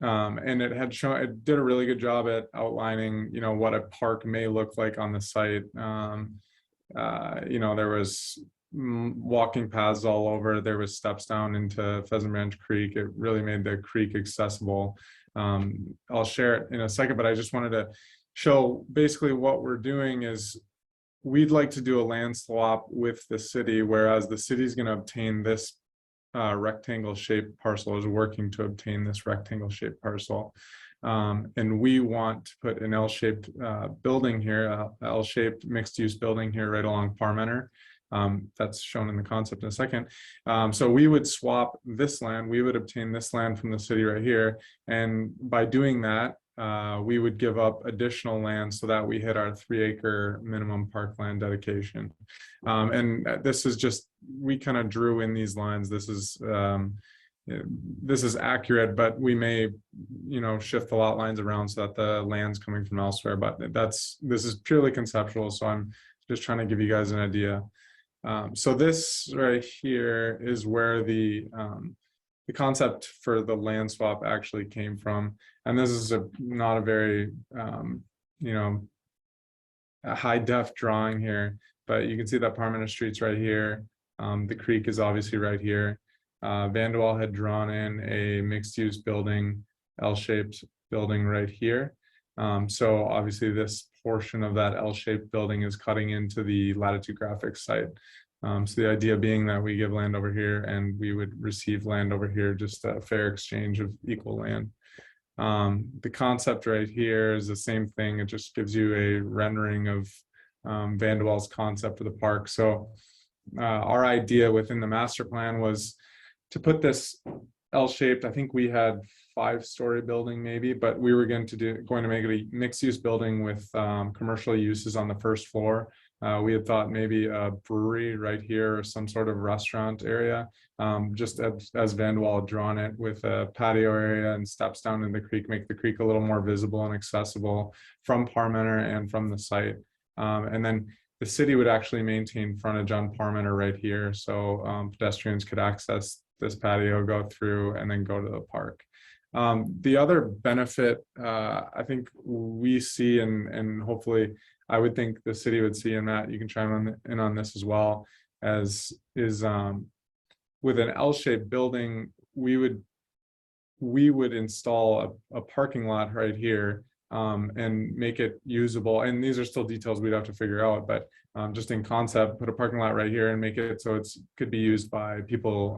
And it did a really good job at outlining, you know, what a park may look like on the site. You know, there was walking paths all over. There was steps down into Pheasant Branch Creek. It really made the creek accessible. I'll share it in a second, but I just wanted to show basically what we're doing is we'd like to do a land swap with the city, whereas the city's going to obtain this rectangle shaped parcel, is working to obtain this rectangle shaped parcel. And we want to put an L-shaped building here, L-shaped mixed use building here right along Parmenter. That's shown in the concept in a second. So we would swap this land, we would obtain this land from the city right here. And by doing that, we would give up additional land so that we hit our 3-acre minimum parkland dedication. And this is just, we kind of drew in these lines. This is accurate, but we may, you know, shift the lot lines around so that the land's coming from elsewhere. But this is purely conceptual. So I'm just trying to give you guys an idea. So this right here is where the concept for the land swap actually came from. And this is not a very, you know, a high def drawing here, but you can see that Parmenter Street's right here. The creek is obviously right here. Vanderwall had drawn in a mixed use building, L-shaped building right here. So obviously this portion of that L-shaped building is cutting into the Latitude Graphics site. So the idea being that we give land over here and we would receive land over here, just a fair exchange of equal land. The concept right here is the same thing. It just gives you a rendering of Vanderwall's concept of the park. So our idea within the master plan was to put this L-shaped, I think we had 5-story building maybe, but we were going to make it a mixed use building with commercial uses on the first floor. We had thought maybe a brewery right here or some sort of restaurant area, just as Vanderwall had drawn it, with a patio area and steps down in the creek, make the creek a little more visible and accessible from Parmenter and from the site. And then the city would actually maintain frontage on Parmenter right here, so pedestrians could access this patio, go through, and then go to the park. The other benefit I think we see, and hopefully I would think the city would see, and Matt, you can chime in on this as well, as is with an L-shaped building, we would install a parking lot right here and make it usable. And these are still details we'd have to figure out, but just in concept, put a parking lot right here and make it so it could be used by people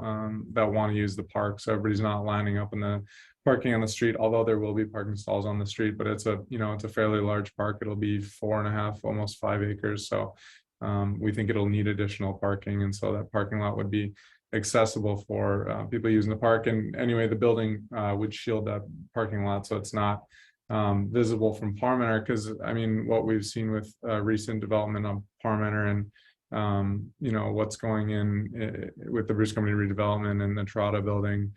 that want to use the park. So everybody's not lining up in the parking on the street, although there will be parking stalls on the street, but it's a fairly large park. It'll be 4.5, almost 5 acres. So we think it'll need additional parking. And so that parking lot would be accessible for people using the park. And anyway, the building would shield that parking lot so it's not visible from Parmenter, because I mean, what we've seen with recent development of Parmenter and what's going in with the Bruce Company redevelopment and the Trotta building,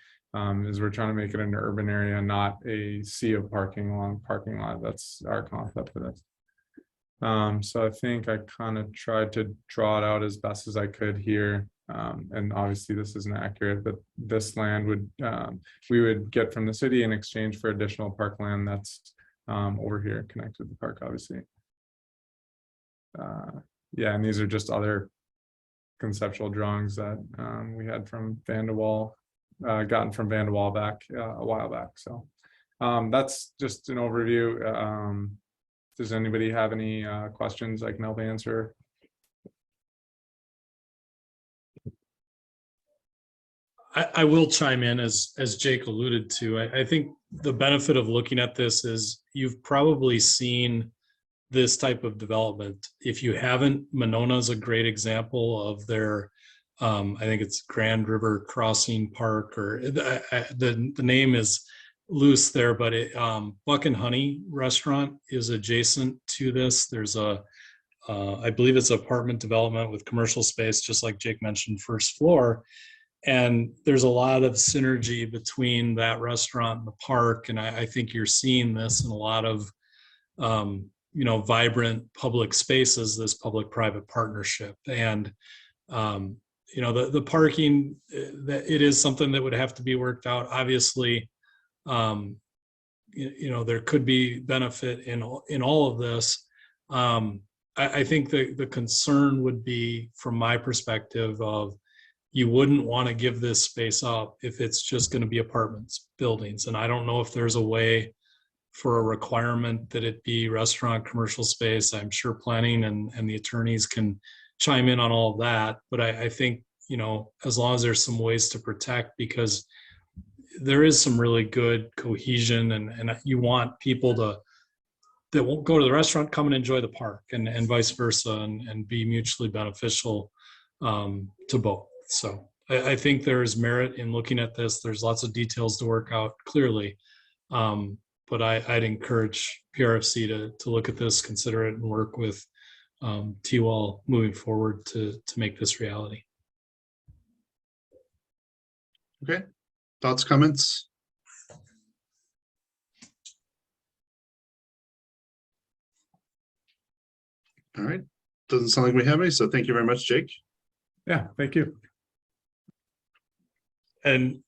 is we're trying to make it an urban area, not a sea of parking along parking lot. That's our concept for this. So I think I kind of tried to draw it out as best as I could here. And obviously this isn't accurate, but this land we would get from the city in exchange for additional parkland that's over here connected to the park, obviously. Yeah, and these are just other conceptual drawings that we had from Vanderwall, gotten from Vanderwall back a while back. So that's just an overview. Does anybody have any questions I can help answer? I will chime in as Jake alluded to. I think the benefit of looking at this is you've probably seen this type of development. If you haven't, Monona's a great example of their, I think it's Grand River Crossing Park, or the name is loose there, but Buck and Honey restaurant is adjacent to this. There's I believe it's apartment development with commercial space, just like Jake mentioned, first floor. And there's a lot of synergy between that restaurant and the park. And I think you're seeing this in a lot of, vibrant public spaces, this public-private partnership. And, the parking, it is something that would have to be worked out. Obviously, there could be benefit in all of this. I think the concern would be, from my perspective, of you wouldn't want to give this space up if it's just going to be apartments, buildings. And I don't know if there's a way for a requirement that it be restaurant, commercial space. I'm sure planning and the attorneys can chime in on all of that. But I think, as long as there's some ways to protect, because there is some really good cohesion, and you want people that won't go to the restaurant, come and enjoy the park, and vice versa, and be mutually beneficial to both. So I think there's merit in looking at this. There's lots of details to work out clearly. But I'd encourage PRFC to look at this, consider it, and work with T-Wall moving forward to make this reality. Okay, thoughts, comments? All right, doesn't sound like we have any, so thank you very much, Jake. Yeah, thank you. And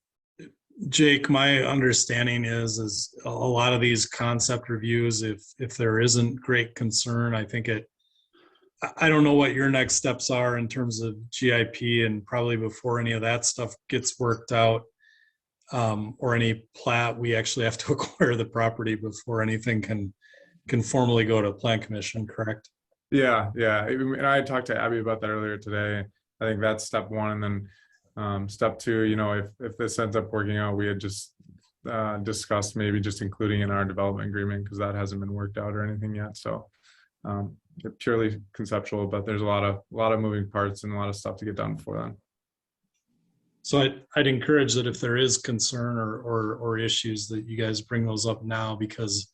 Jake, my understanding is a lot of these concept reviews, if there isn't great concern, I don't know what your next steps are in terms of GIP, and probably before any of that stuff gets worked out, or any plat, we actually have to acquire the property before anything can formally go to Plan Commission, correct? Yeah. And I talked to Abby about that earlier today. I think that's step one. And then step two, if this ends up working out, we had just discussed maybe just including in our development agreement, because that hasn't been worked out or anything yet. So purely conceptual, but there's a lot of moving parts and a lot of stuff to get done before then. So I'd encourage that if there is concern or issues, that you guys bring those up now, because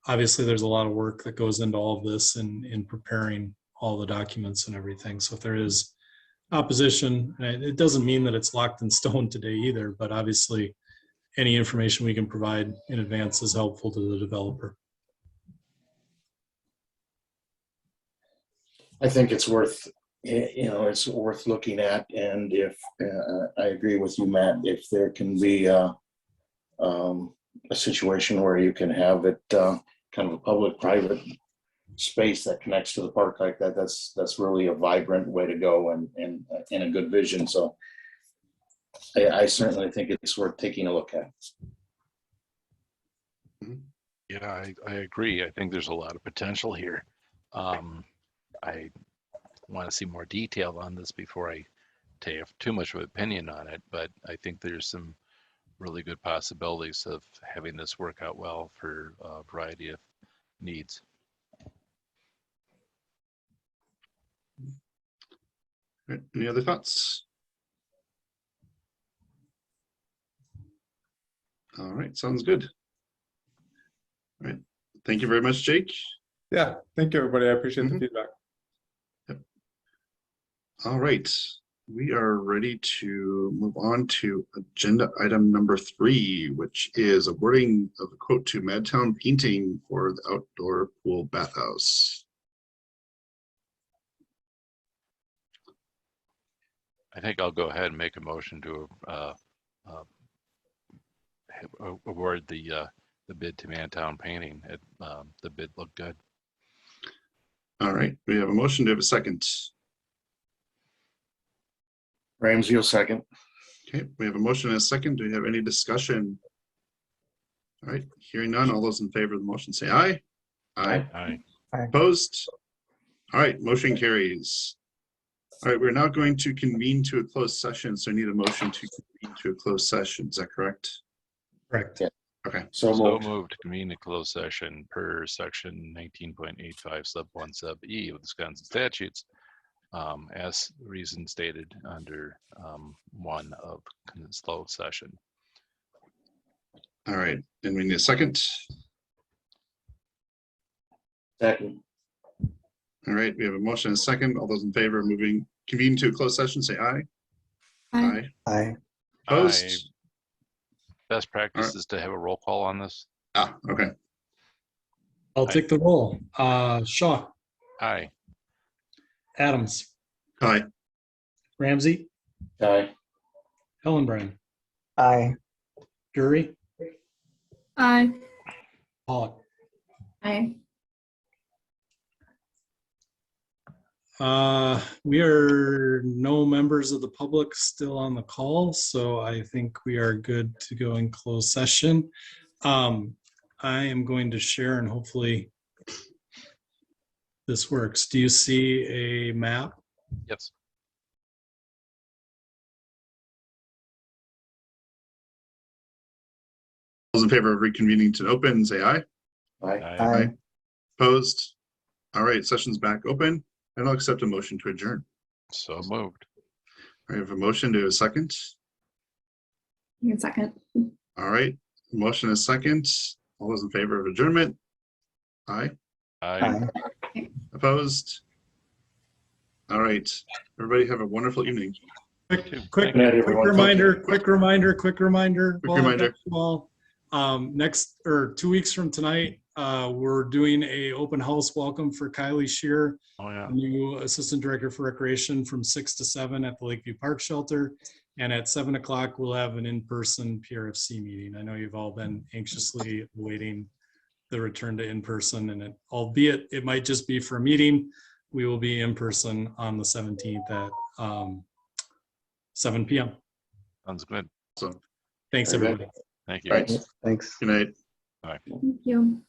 obviously there's a lot of work that goes into all of this in preparing all the documents and everything. So if there is opposition, it doesn't mean that it's locked in stone today either, but obviously any information we can provide in advance is helpful to the developer. I think it's worth, it's worth looking at. And if, I agree with you, Matt, if there can be a situation where you can have it kind of a public-private space that connects to the park like that, that's really a vibrant way to go and a good vision. So I certainly think it's worth taking a look at. Yeah, I agree. I think there's a lot of potential here. I want to see more detail on this before I take too much of an opinion on it, but I think there's some really good possibilities of having this work out well for a variety of needs. All right, any other thoughts? All right, sounds good. All right, thank you very much, Jake. Yeah, thank you, everybody. I appreciate the feedback. Yep. All right, we are ready to move on to agenda item number 3, which is awarding of a quote to Madtown Painting for the outdoor pool bathhouse. I think I'll go ahead and make a motion to award the bid to Mantown Painting. The bid looked good. All right, we have a motion. Do we have a second? Ramsey will second. Okay, we have a motion and a second. Do we have any discussion? All right, hearing none. All those in favor of the motion say aye. Aye. Aye. Opposed? All right, motion carries. All right, we're now going to convene to a closed session, so I need a motion to convene to a closed session. Is that correct? Correct. Okay, So So moved. moved to convene a closed session per section 19.85 sub 1 sub E of Wisconsin statutes, as reason stated under 1 of closed session. all right, and we need a second. Second. All right, we have a motion and a second. All those in favor of moving, convene to a closed session, say aye. Aye. Aye. Opposed? Best practice is to have a roll call on this. Ah, okay. I'll take the roll. Shaw, Aye. Adams, Aye. Ramsey, Aye. Hillenbrand, Aye. Drury, Aye. Pollock. Aye. We are no members of the public still on the call, so I think we are good to go in closed session. I am going to share and hopefully this works. Do you see a map? Yes. Those in favor of reconvening to open, say aye. Aye. Aye. Opposed? All right, session's back open, and I'll accept a motion to adjourn. So moved. I have a motion to a second. You can second. All right, motion is second. All those in favor of adjournment? Aye. Aye. Aye. Opposed? All right, everybody have a wonderful evening. Quick Good night, everyone. reminder. Quick Reminder. Quick While I've reminder. got you all, next or 2 weeks from tonight, we're doing a open house welcome for Kylie Shear, Oh, yeah. new Assistant Director for Recreation, from 6 to 7 at the Lakeview Park Shelter. And at 7 o'clock, we'll have an in-person PRFC meeting. I know you've all been anxiously awaiting the return to in-person, and albeit it might just be for a meeting, we will be in person on the 17th at 7 p.m. Sounds good. So, Thanks, Very good. everybody. Thank you. Right. Thanks. good night. Thank you.